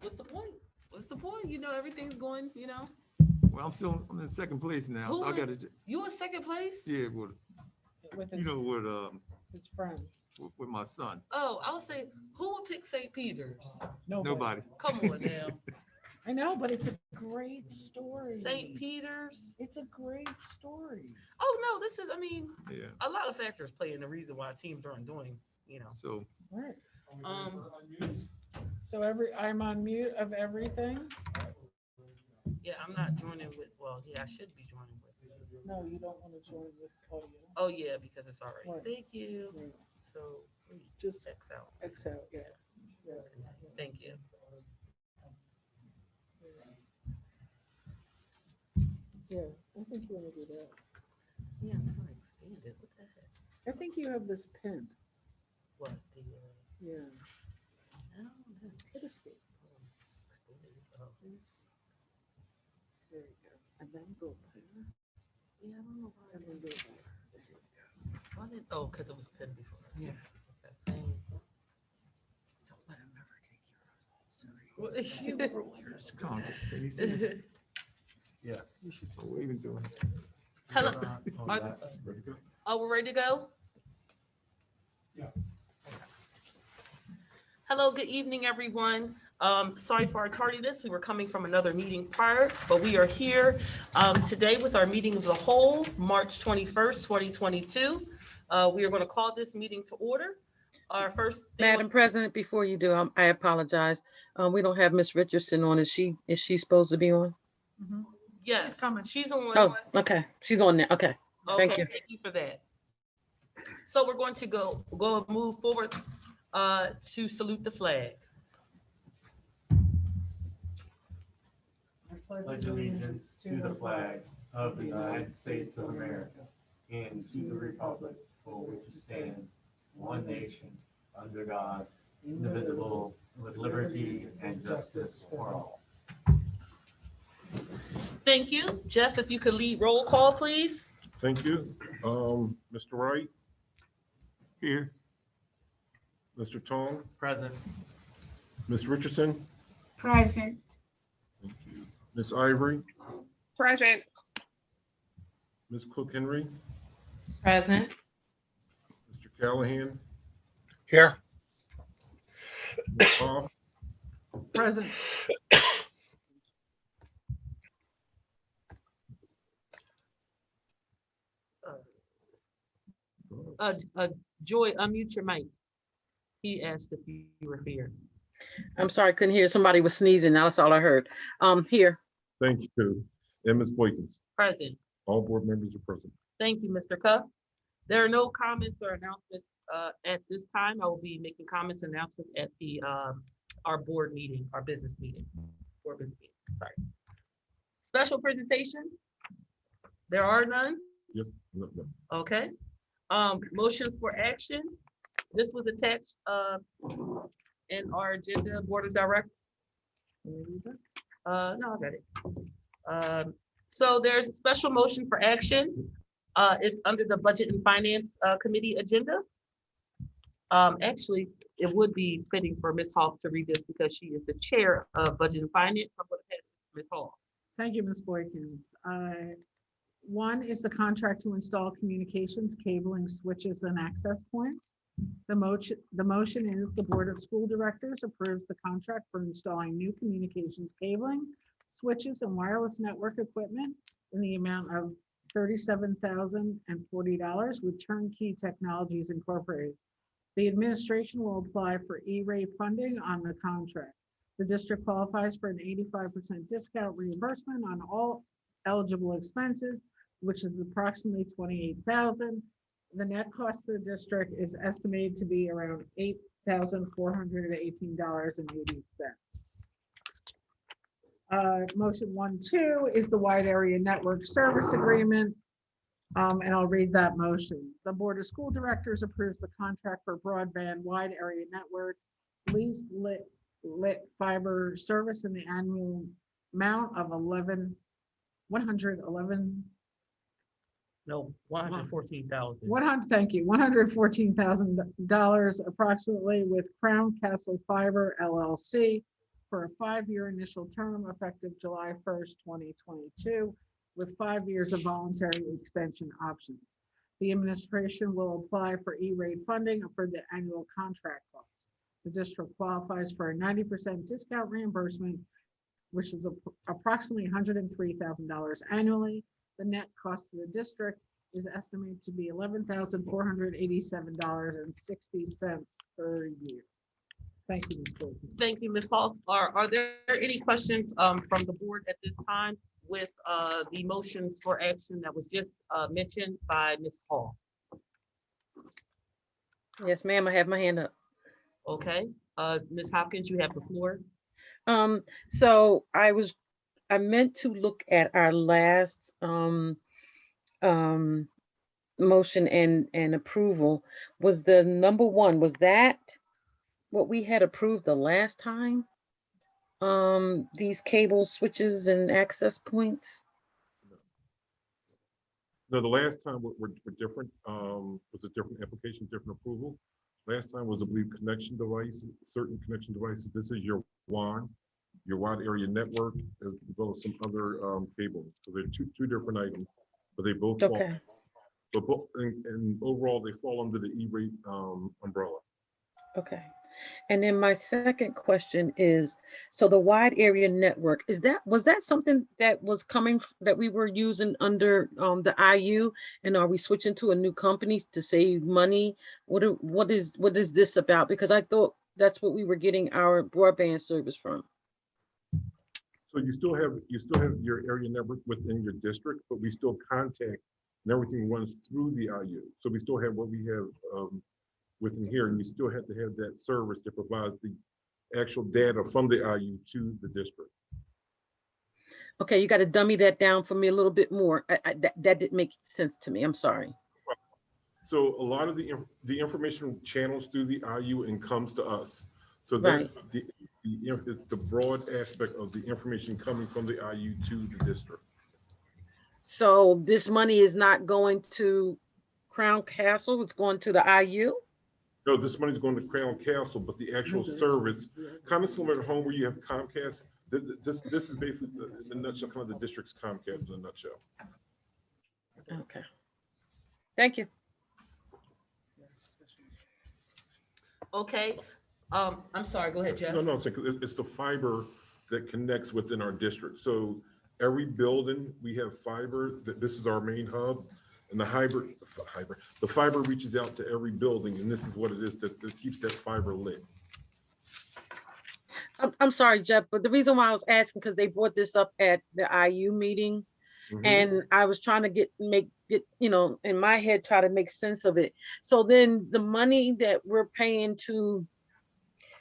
What's the point? What's the point? You know, everything's going, you know. Well, I'm in second place now, Who so I is- gotta, You in second place? yeah, with, With you his, know, his friends. with my son. Oh, I would say, who would pick St. Peter's? Nobody. Come on now. I know, but it's a great story. St. Peter's. It's a great story. Oh no, this is. I mean, Yeah, a lot of factors play in the reason why teams aren't doing. You know. so, Right. Um. So I'm on mute of everything. Yeah, I'm not joining with. Well, yeah, I should be joining with. No, you don't want to join with audio. Oh yeah, because it's already. Right. Thank you. Right. So wait, Just X out. X out, yeah. Yeah. Thank you. Yeah, I think you want to do that. Yeah, I'm trying to expand it. What the heck? I think you have this pinned. What the? Yeah. I don't know. Hit escape. Expand this out. There you go. And then go there. Yeah, I don't know why. And then go there. There you go. Why did? Oh, because it was pinned before. Yeah. Okay, thanks. Don't let him ever take yours. Sorry. What- You rollers. Tom, can you see this? Yeah. You should Oh, what are you doing? Hello. On Are- that. Ready to go? Oh, we're ready to go? Yeah. Hello, good evening, everyone. Sorry for our tardiness. We were coming from another meeting prior, but we are here today with our meeting of the whole, March 21st, 2022. We are going to call this meeting to order. Our first thing. Madam President, before you do, I apologize. We don't have Miss Richardson on. Is she supposed to be on? Mhm. Yes, She's coming. she's on. Oh, okay. She's on there. Okay. Thank Okay, you. thank you for that. So we're going to go move forward to salute the flag. Pledge allegiance to the flag of the United States of America and to the republic for which it stands, one nation, under God, indivisible, with liberty and justice for all. Thank you. Jeff, if you could lead roll call, please. Thank you. Mr. Wright, Here, Mr. Tong, Present. Ms. Richardson, Present. Ms. Ivory, Present. Ms. Cook Henry, Present. Mr. Callahan, Here. Ms. Goff, Present. Joy, unmute your mic. He asked if you were here. I'm sorry, couldn't hear. Somebody was sneezing. That's all I heard. Here. thank you, and Ms. Boykins. Present. All board members are present. Thank you, Mr. Cuff. There are no comments or announcements at this time. I will be making comments and announcements at the our board meeting, our business meeting. Board business meeting, sorry. Special presentation? There are none? Yes, no, no. Okay. Motions for action. This was attached in our agenda, Board of Directors. No, I got it. So there's a special motion for action. It's under the Budget and Finance Committee agenda. Actually, it would be fitting for Ms. Hall to read this because she is the chair of Budget and Finance. I'm going to pass it to Ms. Hall. Thank you, Ms. Boykins. One is the contract to install communications, cabling, switches, and access points. The motion is the Board of School Directors approves the contract for installing new communications cabling, switches, and wireless network equipment in the amount of $37,040 with Turnkey Technologies Incorporated. The administration will apply for E-rate funding on the contract. The district qualifies for an 85% discount reimbursement on all eligible expenses, which is approximately $28,000. The net cost to the district is estimated to be around $8,418.80. Motion 1.2 is the wide area network service agreement. And I'll read that motion. The Board of School Directors approves the contract for broadband wide area network leased lit fiber service in the annual amount of $111 No, $114,000. Thank you, $114,000 approximately with Crown Castle Fiber LLC for a 5-year initial term effective July 1st, 2022, with 5 years of voluntary extension options. The administration will apply for E-rate funding for the annual contract costs. The district qualifies for a 90% discount reimbursement, which is approximately $103,000 annually. The net cost to the district is estimated to be $11,487.60 per year. Thank you, Ms. Bolton. Thank you, Ms. Hall. Are there any questions from the board at this time with the motions for action that was just mentioned by Ms. Hall? Yes, ma'am, I have my hand up. Okay, Ms. Hopkins, you have the floor. So I meant to look at our last motion and approval. Was the number one, was that what we had approved the last time? These cable switches and access points? No, the last time were different, was a different application, different approval. Last time was, I believe, connection device, certain connection devices. This is your wide area network, as well as some other cable. So they're two different items, but they both fall. Okay, But and overall, they fall under the E-rate umbrella. okay. And then my second question is, so the wide area network, was that something that was that we were using under the IU? And are we switching to a new company to save money? What is this about? Because I thought that's what we were getting our broadband service from. So you still have your area network within your district, but we still contact and everything runs through the IU. So we still have what we have within here, and you still have to have that service that provides the actual data from the IU to the district. Okay, you got to dummy that down for me a little bit more. That didn't make sense to me. I'm sorry. So a lot of the information channels through the IU and comes to us. So Right. that's it's the broad aspect of the information coming from the IU to the district. So this money is not going to Crown Castle, it's going to the IU? No, this money is going to Crown Castle, but the actual service, kind of similar to home where you have Comcast. This is basically, in a nutshell, kind of the district's Comcast in a nutshell. Okay. Thank you. Okay, I'm sorry, go ahead, Jeff. No, it's the fiber that connects within our district. So every building, we have fiber, this is our main hub. And the fiber reaches out to every building, and this is what it is that keeps that fiber lit. I'm sorry, Jeff, but the reason why I was asking, because they brought this up at the IU meeting, and I was trying to get, in my head, try to make sense of it. So then the money that we're paying to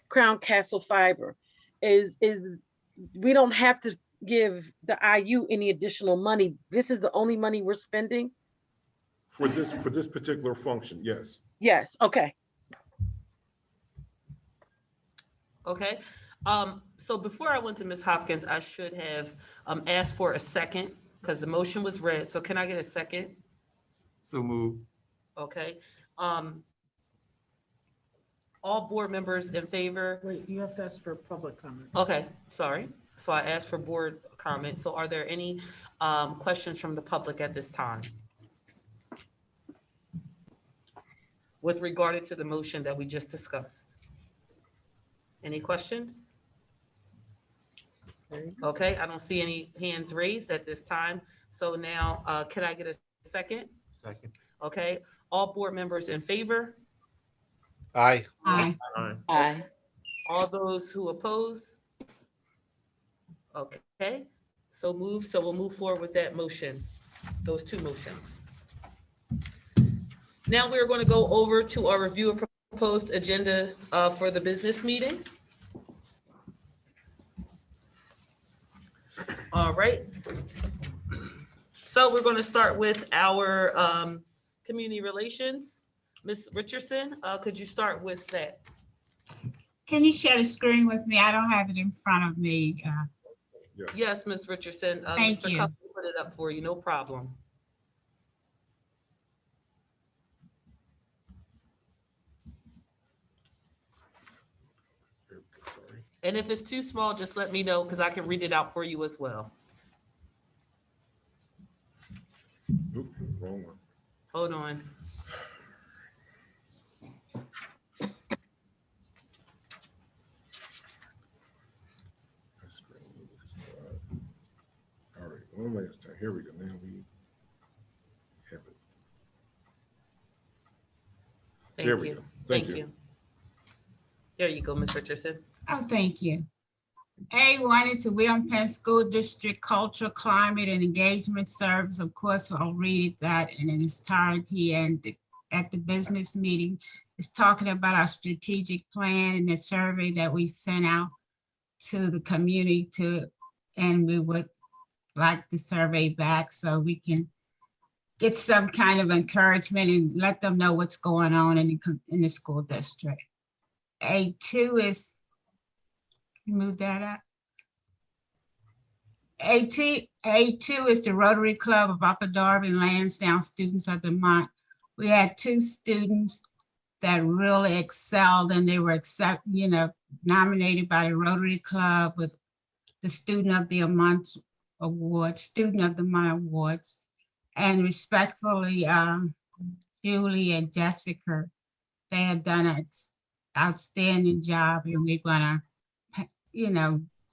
Crown Castle Fiber is we don't have to give the IU any additional money. This is the only money we're spending? For this particular function, yes. Yes, okay. Okay, so before I went to Ms. Hopkins, I should have asked for a second because the motion was read. So can I get a second? So move. Okay. All board members in favor? Wait, you have to ask for public comment. Okay, sorry. So I asked for board comment. So are there any questions from the public at this time with regard to the motion that we just discussed? Any questions? Okay, I don't see any hands raised at this time. So now, can I get a second? Second. Okay, all board members in favor? Aye. Aye. Aye. All those who oppose? Okay, so we'll move forward with that motion, those two motions. Now we're going to go over to our review of proposed agenda for the business meeting. All right. So we're going to start with our community relations. Ms. Richardson, could you start with that? Can you share the screen with me? I don't have it in front of me. Yes, Ms. Richardson. Thank Mr. you. Cup will put it up for you, no problem. And if it's too small, just let me know because I can read it out for you as well. Oop, wrong one. Hold on. All right, one last time. Here we go. Now we have it. There Thank we you. go. Thank you. There you go, Ms. Richardson. Oh, thank you. A1 is the William Penn School District Cultural Climate and Engagement Service. Of course, I'll read that in its entirety, and at the business meeting, it's talking about our strategic plan and the survey that we sent out to the community and we would like the survey back so we can get some kind of encouragement and let them know what's going on in the school district. A2 is, move that up. A2 is the Rotary Club of Upper Darby and Lansdowne Students of the Month. We had 2 students that really excelled, and they were nominated by the Rotary Club with the Student of the Month Award, Student of the Month Awards. And respectfully, Julie and Jessica, they have done an outstanding job, and we're gonna,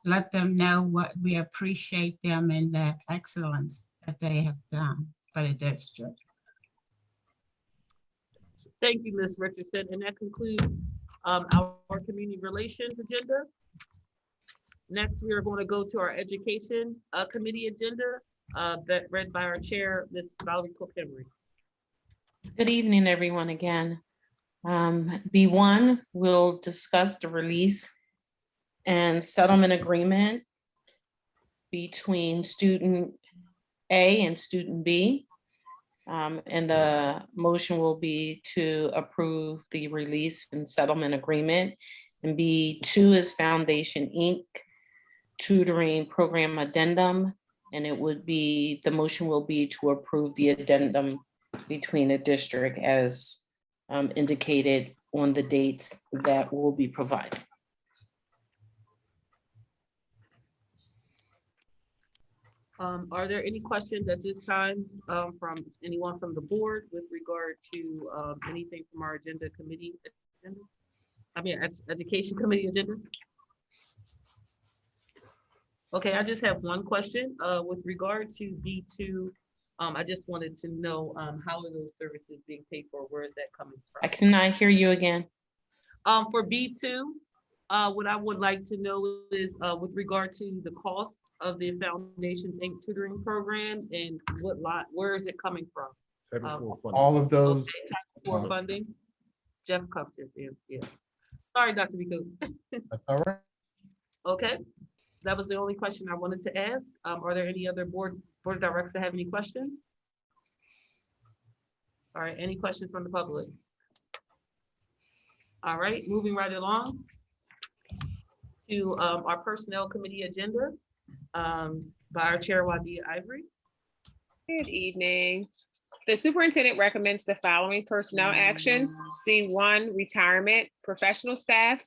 let them know what we appreciate them and the excellence that they have done for the district. Thank you, Ms. Richardson. And that concludes our community relations agenda. Next, we are going to go to our education committee agenda that read by our chair, Ms. Valerie Cook-Henry. Good evening, everyone, again. B1 will discuss the release and settlement agreement between student A and student B. And the motion will be to approve the release and settlement agreement. And B2 is Foundation Inc. tutoring program addendum. And it would be, the motion will be to approve the addendum between the district as indicated on the dates that will be provided. Are there any questions at this time from anyone from the board with regard to anything from our agenda committee agenda? I mean, education committee agenda? Okay, I just have one question with regard to B2. I just wanted to know how are those services being paid for? Where is that coming from? I cannot hear you again. For B2, what I would like to know is with regard to the cost of the Foundations Inc. tutoring program and where is it coming from? All of those. Okay, for funding. Jeff Cup just yeah. Sorry, Dr. Rico. That's all right. Okay, that was the only question I wanted to ask. Are there any other board directors that have any questions? All right, any questions from the public? All right, moving right along to our personnel committee agenda by our chair, Wadia Ivory. Good evening. The superintendent recommends the following personnel actions. C1, retirement, professional staff,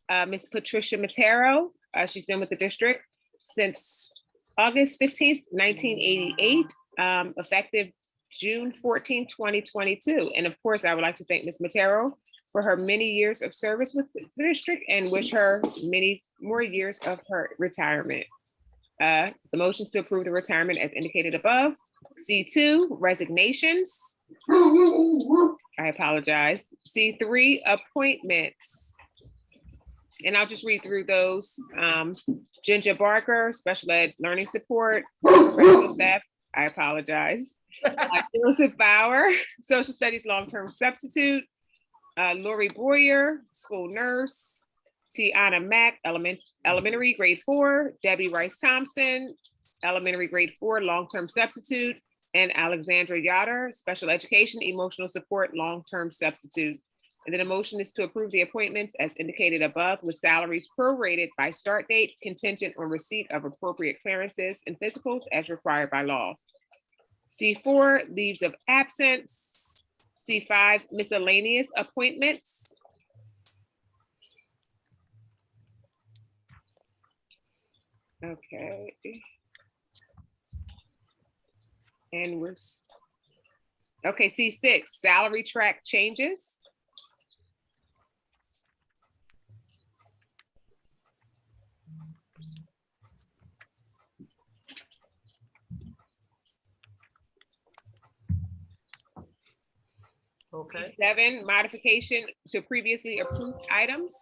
Ms. Patricia Matero. She's been with the district since August 15th, 1988, effective June 14th, 2022. And of course, I would like to thank Ms. Matero for her many years of service with the district and wish her many more years of her retirement. The motions to approve the retirement as indicated above. C2, resignations. I apologize. C3, appointments. And I'll just read through those. Ginger Barker, special ed learning support, professional staff. I apologize. Joseph Bauer, social studies long-term substitute. Lori Boyer, school nurse. Tiana Mack, elementary grade 4. Debbie Rice Thompson, elementary grade 4, long-term substitute. And Alexandra Yoder, special education, emotional support, long-term substitute. And then a motion is to approve the appointments as indicated above with salaries prorated by start date contingent on receipt of appropriate clearances and physicals as required by law. C4, leaves of absence. C5, miscellaneous appointments. Okay. And okay, C6, salary track changes. Okay, C7, modification to previously approved items.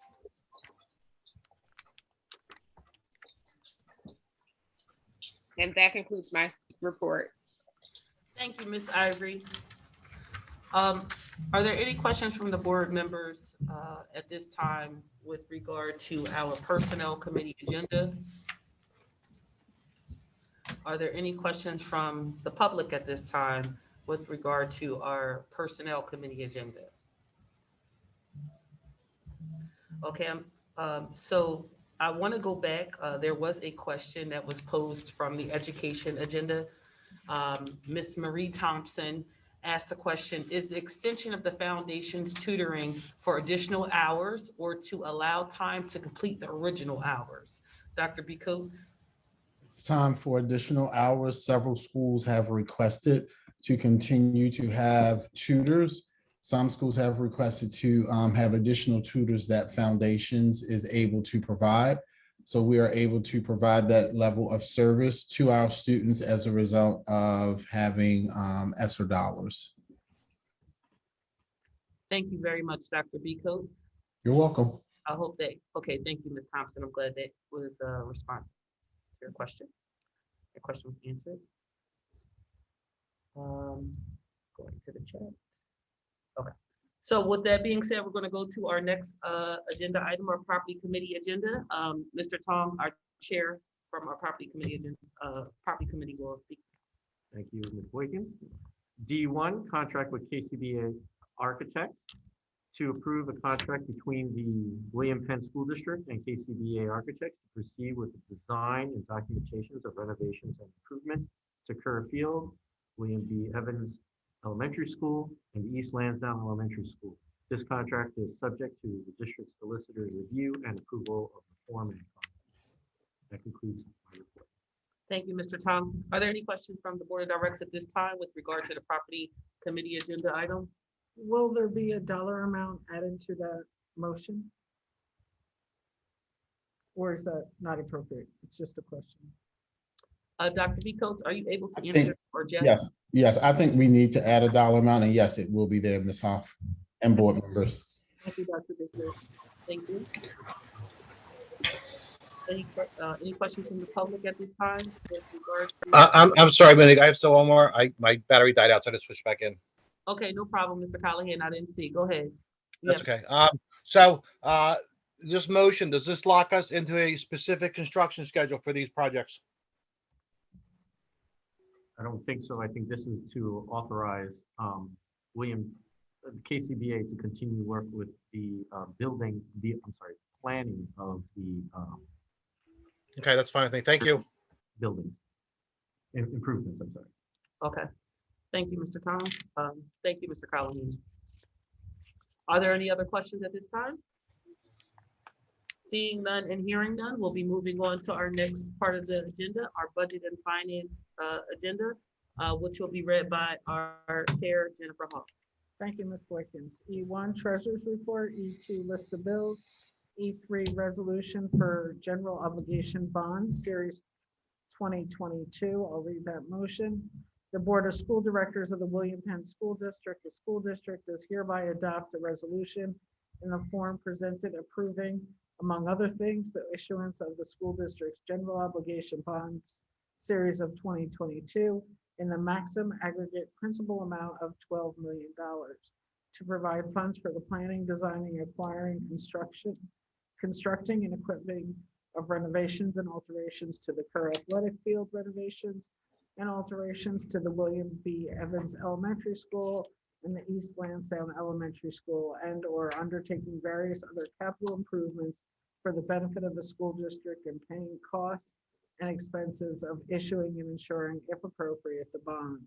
And that concludes my report. thank you, Ms. Ivory. Are there any questions from the board members at this time with regard to our personnel committee agenda? Are there any questions from the public at this time with regard to our personnel committee agenda? Okay, so I want to go back. There was a question that was posed from the education agenda. Ms. Marie Thompson asked the question, is the extension of the foundation's tutoring for additional hours or to allow time to complete the original hours? Dr. B. Coates? It's time for additional hours. Several schools have requested to continue to have tutors. Some schools have requested to have additional tutors that Foundations is able to provide. So we are able to provide that level of service to our students as a result of having ESSER dollars. Thank you very much, Dr. B. Coates. You're welcome. I hope that, okay, thank you, Ms. Thompson. I'm glad that was a response to your question. Your question was answered. Going to the chat. Okay. So with that being said, we're going to go to our next agenda item, our property committee agenda. Mr. Tong, our chair from our property committee agenda, property committee will speak. Thank you, Ms. Boykins. D1, contract with KCBA Architects to approve a contract between the William Penn School District and KCBA Architects to proceed with the design and documentations of renovations and improvements to Kerr Field, William B. Evans Elementary School, and East Lansdowne Elementary School. This contract is subject to the district solicitor's review and approval of the form and contract. That concludes my report. Thank you, Mr. Tong. Are there any questions from the board of directors at this time with regard to the property committee agenda items? Will there be a dollar amount added to that motion? Or is that not appropriate? It's just a question. Dr. B. Coates, are you able to think- answer or Jeff? Yes, I think we need to add a dollar amount, and yes, it will be there, Ms. Hoff and board members. Thank you, Dr. Baker. Thank you. Any questions from the public at this time with regard to? I'm sorry, Minnie, I have still one more. My battery died out, so I just switched back in. Okay, no problem, Mr. Callahan. I didn't see. Go ahead. That's okay. So this motion, does this lock us into a specific construction schedule for these projects? I don't think so. I think this is to authorize KCBA to continue work with the planning of the Okay, that's fine with me. Thank you. buildings. Improvements, I'm sorry. Okay. Thank you, Mr. Tom. Thank you, Mr. Callahan. Are there any other questions at this time? Seeing none and hearing none, we'll be moving on to our next part of the agenda, our budget and finance agenda, which will be read by our chair, Jennifer Hall. Thank you, Ms. Boykins. E1, Treasurer's Report. E2, List of Bills. E3, Resolution for General Obligation Bonds, Series 2022. I'll read that motion. The Board of School Directors of the William Penn School District, the school district does hereby adopt a resolution in the form presented approving, among other things, the issuance of the school district's general obligation bonds, series of 2022, in the maximum aggregate principal amount of $12 million to provide funds for the planning, designing, acquiring, constructing and equipping of renovations and alterations to the Kerr Athletic Field renovations and alterations to the William B. Evans Elementary School and the East Lansdowne Elementary School, and or undertaking various other capital improvements for the benefit of the school district and paying costs and expenses of issuing and insuring, if appropriate, the bonds.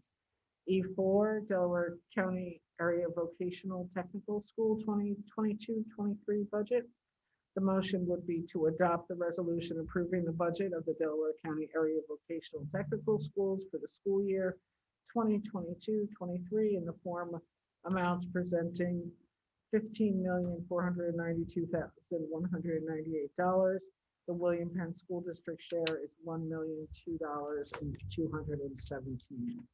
E4, Delaware County Area Vocational Technical School 2022-23 budget. The motion would be to adopt the resolution approving the budget of the Delaware County Area Vocational Technical Schools for the school year 2022-23 in the form of amounts presenting $15,492,198. The William Penn School District share is $1,002,217.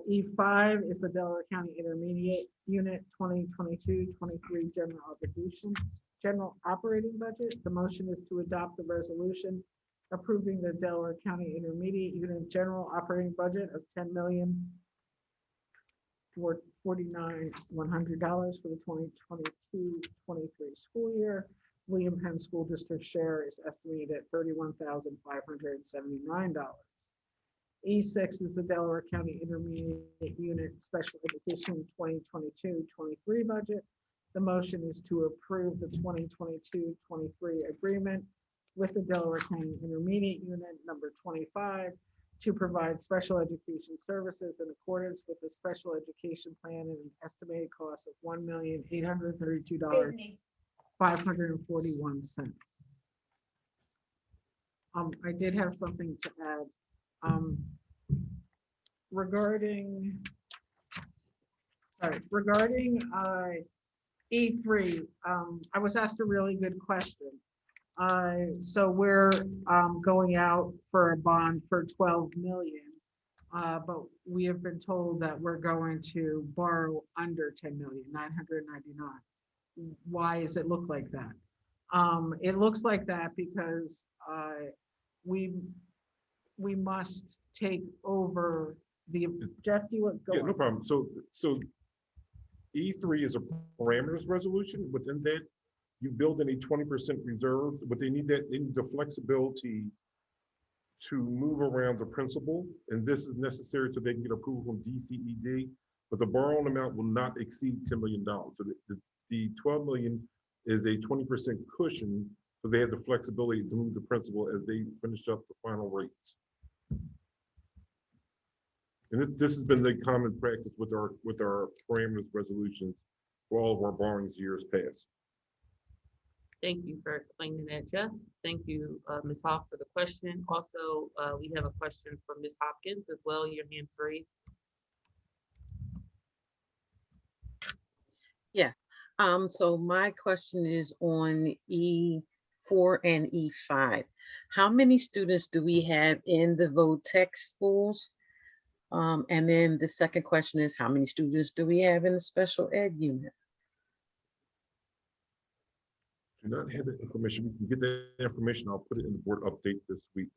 E5 is the Delaware County Intermediate Unit 2022-23 General Operating Budget. The motion is to adopt the resolution approving the Delaware County Intermediate Unit General Operating Budget of $10,049,100 for the 2022-23 school year. William Penn School District share is estimated at $31,579. E6 is the Delaware County Intermediate Unit Special Education 2022-23 budget. The motion is to approve the 2022-23 agreement with the Delaware County Intermediate Unit number 25 to provide special education services in accordance with the special education plan at an estimated cost of $1,832,541. I did have something to add. Regarding E3, I was asked a really good question. So we're going out for a bond for 12 million, but we have been told that we're going to borrow under 10,999,000. Why does it look like that? It looks like that because we must take over the, Jeff, do you want to go? Yeah, no problem. So E3 is a parameters resolution. Within that, you build in a 20% reserve, but they need the flexibility to move around the principal. And this is necessary so they can get approval from DCED, but the borrowing amount will not exceed $10 million. So the 12 million is a 20% cushion, so they have the flexibility to move the principal as they finish up the final rates. And this has been the common practice with our parameters resolutions for all of our borrowings years past. Thank you for explaining that, Jeff. Thank you, Ms. Hoff, for the question. Also, we have a question from Ms. Hopkins as well. Your hand's raised. Yeah. So my question is on E4 and E5. How many students do we have in the VOTEC schools? And then the second question is, how many students do we have in the special ed unit? Do not have that information. We can get that information. I'll put it in the board update this week.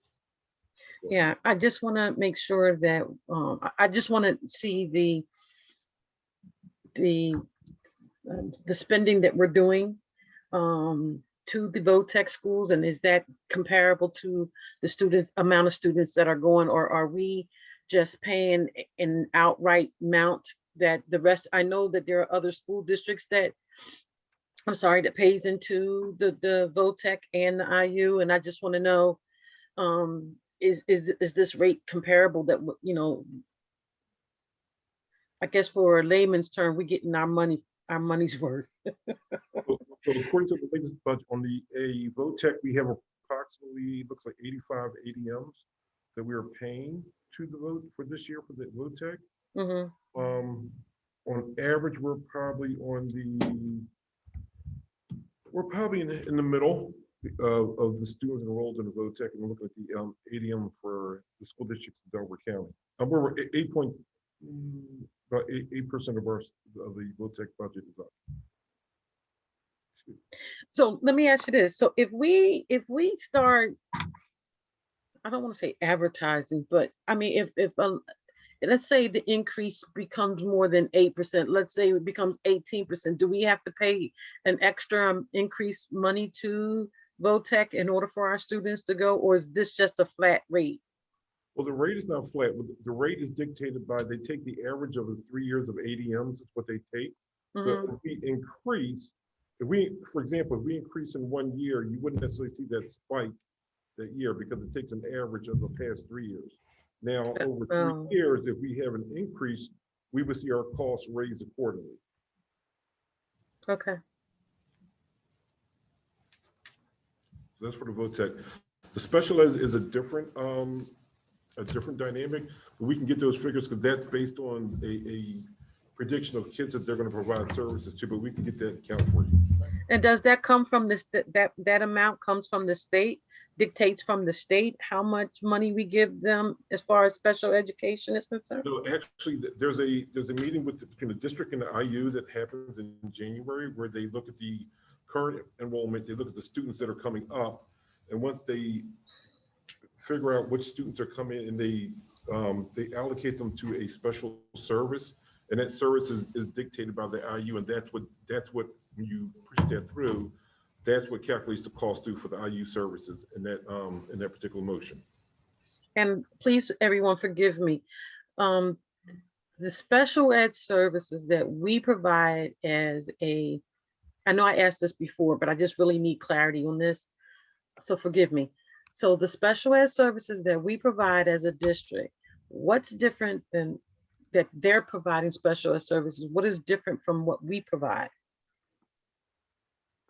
Yeah, I just want to make sure that I just want to see the spending that we're doing to the VOTEC schools, and is that comparable to the amount of students that are going, or are we just paying an outright amount that the rest? I know that there are other school districts that, I'm sorry, that pays into the VOTEC and the IU, and I just want to know, is this rate comparable that, you know, I guess for a layman's term, we're getting our money's worth. So according to the latest budget on the VOTEC, we have approximately, looks like 85 ADMs that we are paying to the vote for this year for the VOTEC. On average, we're probably in the middle of the students enrolled in the VOTEC, and we're looking at the ADM for the school districts in Delaware County. We're about 8% of the VOTEC budget is up. So let me ask you this. So if we start, I don't want to say advertising, but I mean, if let's say the increase becomes more than 8%, let's say it becomes 18%, do we have to pay an extra increased money to VOTEC in order for our students to go, or is this just a flat rate? Well, the rate is not flat. The rate is dictated by, they take the average of the 3 years of ADMs, that's what they take. So if we increase, for example, if we increase in 1 year, you wouldn't necessarily see that spike that year because it takes an average of the past 3 years. Now, over 3 years, if we have an increase, we would see our costs raised accordingly. Okay. That's for the VOTEC. The special ed is a different dynamic, but we can get those figures because that's based on a prediction of kids that they're going to provide services to, but we can get that account for you. And does that come from this, that amount comes from the state, dictates from the state how much money we give them as far as special education is concerned? No, actually, there's a meeting between the district and the IU that happens in January where they look at the current enrollment, they look at the students that are coming up, and once they figure out which students are coming and they allocate them to a special service, and that service is dictated by the IU, and that's what when you push that through, that's what calculates the cost through for the IU services in that particular motion. And please, everyone, forgive me. The special ed services that we provide as I know I asked this before, but I just really need clarity on this. So forgive me. So the special ed services that we provide as a district, what's different than that they're providing special ed services? What is different from what we provide?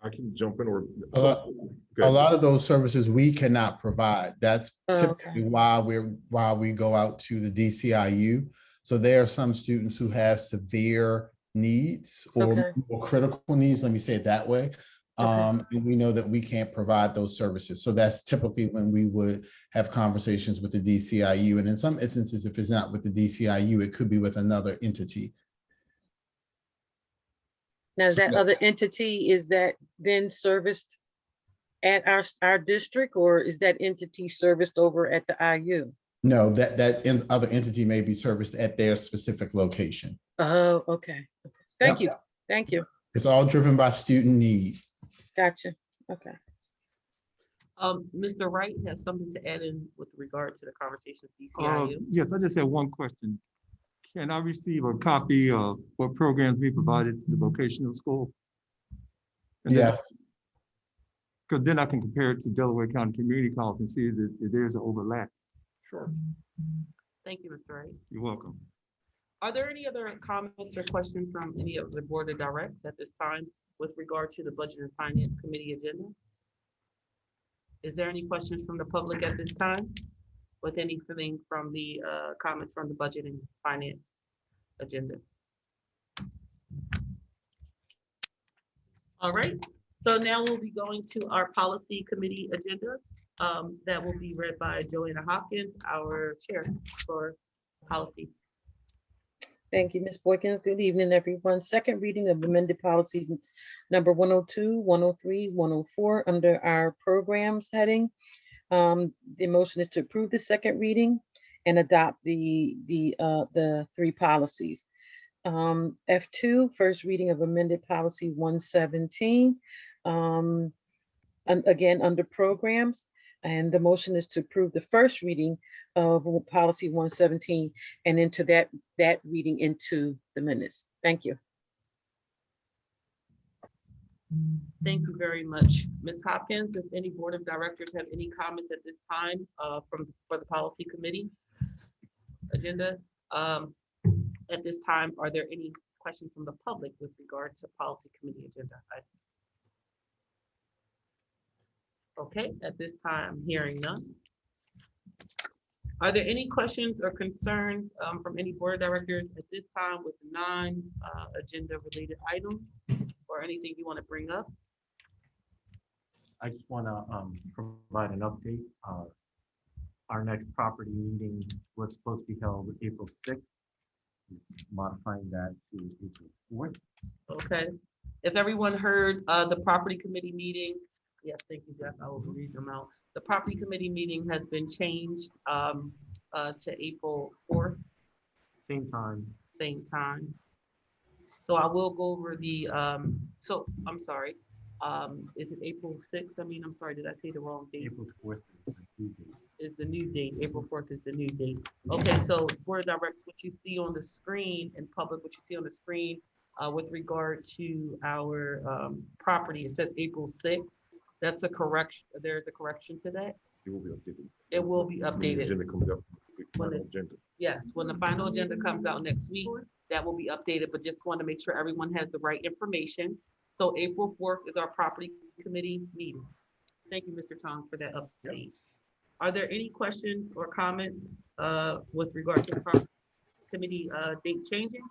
I can jump in or. A lot of those services we cannot provide. That's typically why we go out to the DCIU. So there are some students who have severe needs or critical needs, let me say it that way. And we know that we can't provide those services. So that's typically when we would have conversations with the DCIU. And in some instances, if it's not with the DCIU, it could be with another entity. Now, that other entity, is that then serviced at our district, or is that entity serviced over at the IU? No, that other entity may be serviced at their specific location. Oh, okay. Thank you. Thank you. It's all driven by student need. Gotcha. Okay. Mr. Wright has something to add in with regard to the conversation with DCIU. Yes, I just have one question. Can I receive a copy of what programs we provided to the vocational school? Yes. Because then I can compare it to Delaware County Community College and see that there's an overlap. Sure. Thank you, Mr. Wright. You're welcome. Are there any other comments or questions from any of the board of directs at this time with regard to the Budget and Finance Committee agenda? Is there any questions from the public at this time with anything from the comments from the Budget and Finance agenda? All right, so now we'll be going to our Policy Committee agenda that will be read by Joanna Hopkins, our chair for policy. Thank you, Ms. Boykins. Good evening, everyone. Second reading of amended policies number 102, 103, 104 under our programs heading. The motion is to approve the second reading and adopt the three policies. F2, first reading of amended policy 117. And again, under programs. And the motion is to approve the first reading of policy 117 and into that reading into the minutes. Thank you. Thank you very much, Ms. Hopkins. If any board of directors have any comments at this time for the policy committee agenda, at this time, are there any questions from the public with regard to policy committee agenda? Okay, at this time, hearing none. Are there any questions or concerns from any board of directors at this time with non-agenda related items or anything you want to bring up? I just want to provide an update. Our next property meeting was supposed to be held April 6th. Modifying that to April 4th. Okay, if everyone heard the property committee meeting, yes, thank you, Jeff, I will read them out. The property committee meeting has been changed to April 4th. Same time. Same time. So I will go over the, so I'm sorry, is it April 6th? I mean, I'm sorry, did I say the wrong date? April 4th is the new date. April 4th is the new date. Okay, so board of directors, what you see on the screen in public, what you see on the screen with regard to our property, it says April 6th. That's a correction. There's a correction to that. It will be updated. It will be When the updated. agenda comes up, the When final it- agenda. Yes, when the final agenda comes out next week, that will be updated, but just want to make sure everyone has the right information. So April 4th is our property committee meeting. Thank you, Mr. Tong, for that update. Are there any questions or comments with regard to the prom committee date changing?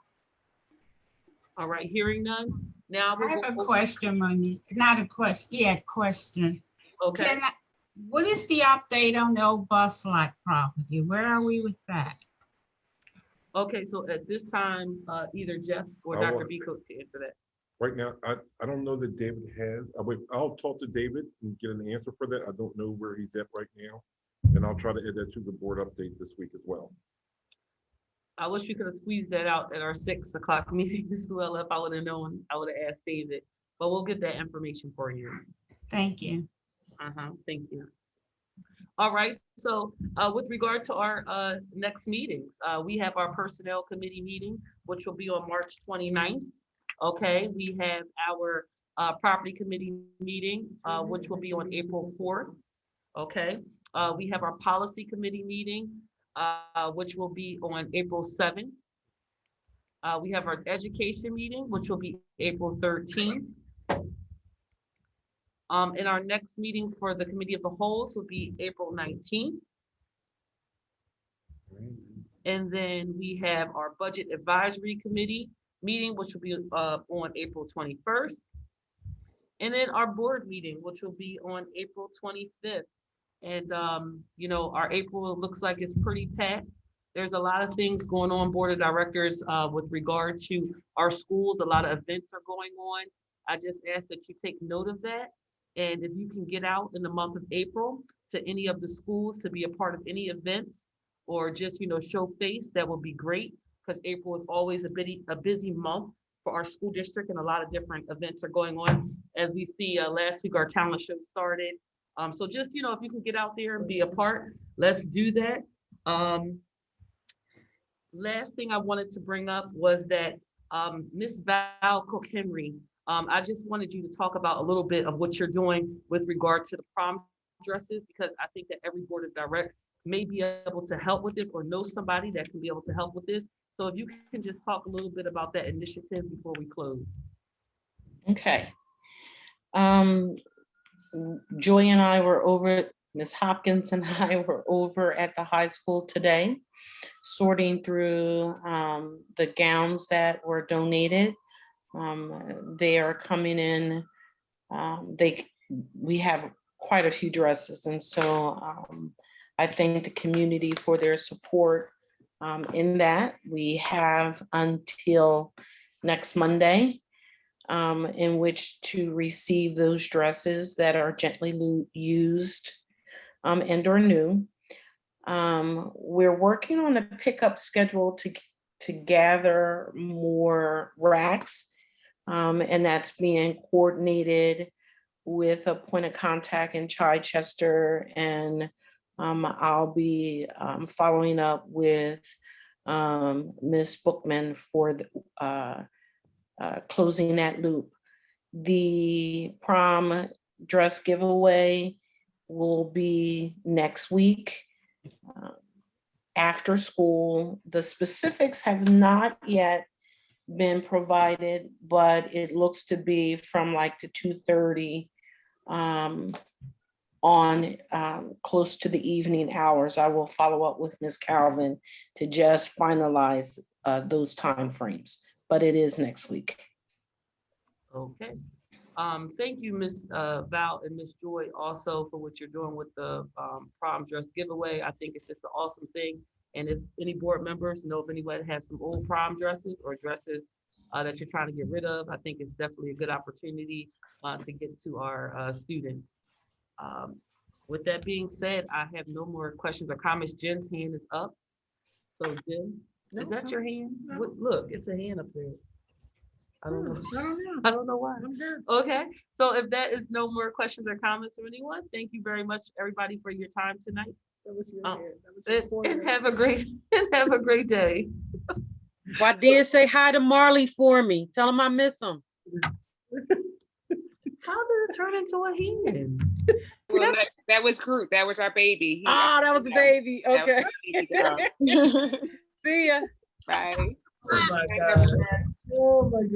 All right, hearing none. Now I we'll have go a over- question, Monique, not a question, yeah, question. Okay, Can I- What is the update on the old bus lot property? Where are we with that? okay, so at this time, either Jeff or I Dr. want- Biko can answer that. Right now, I don't know that David has, I'll talk to David and get an answer for that. I don't know where he's at right now. And I'll try to add that to the board update this week as well. I wish we could have squeezed that out at our 6 o'clock meeting as well. If I would have known, I would have asked David, but we'll get that information for you. Thank you. Thank you. All right, so with regard to our next meetings, we have our Personnel Committee meeting, which will be on March 29th. Okay, we have our Property Committee meeting, which will be on April 4th. Okay, we have our Policy Committee meeting, which will be on April 7th. We have our Education meeting, which will be April 13th. And our next meeting for the Committee of the Wholes will be April 19th. And then we have our Budget Advisory Committee meeting, which will be on April 21st. And then our board meeting, which will be on April 25th. And, you know, our April looks like it's pretty packed. There's a lot of things going on, Board of Directors, with regard to our schools. A lot of events are going on. I just ask that you take note of that. And if you can get out in the month of April to any of the schools to be a part of any events or just, you know, show face, that would be great, because April is always a busy month for our school district, and a lot of different events are going on. As we see, last week, our talent show started. So just, you know, if you can get out there and be a part, let's do that. Last thing I wanted to bring up was that Miss Val Cook-Henry, I just wanted you to talk about a little bit of what you're doing with regard to the prom dresses, because I think that every board of direct may be able to help with this or know somebody that can be able to help with this. So if you can just talk a little bit about that initiative before we close. Okay. Joy and I were over, Ms. Hopkins and I were over at the high school today, sorting through the gowns that were donated. They are coming in, we have quite a few dresses, and so I thank the community for their support in that. We have until next Monday in which to receive those dresses that are gently used and or new. We're working on a pickup schedule to gather more racks, and that's being coordinated with a point of contact in Chichester, and I'll be following up with Ms. Bookman for the, closing that loop. The prom dress giveaway will be next week after school. The specifics have not yet been provided, but it looks to be from like the 2:30 on close to the evening hours. I will follow up with Ms. Calvin to just finalize those timeframes, but it is next week. Okay. Thank you, Ms. Val and Ms. Joy, also for what you're doing with the prom dress giveaway. I think it's just an awesome thing. And if any board members know if anyone has some old prom dresses or dresses that you're trying to get rid of, I think it's definitely a good opportunity to get to our students. With that being said, I have no more questions or comments. Jen's hand is up. So Jen, is that your hand? No. Look, it's a hand up there. I don't know. I don't know. I don't know why. I'm good. Okay, so if that is no more questions or comments from anyone, thank you very much, everybody, for your time tonight. That was your Um, head. That was your And forehead. have a great day. Why did say hi to Marley for me? Tell him I miss him. How did it turn into a hand? Well, that was Groot. That was our baby. Oh, that was the baby. That was Okay. our baby girl. See ya. Bye. Oh my God. Oh my God.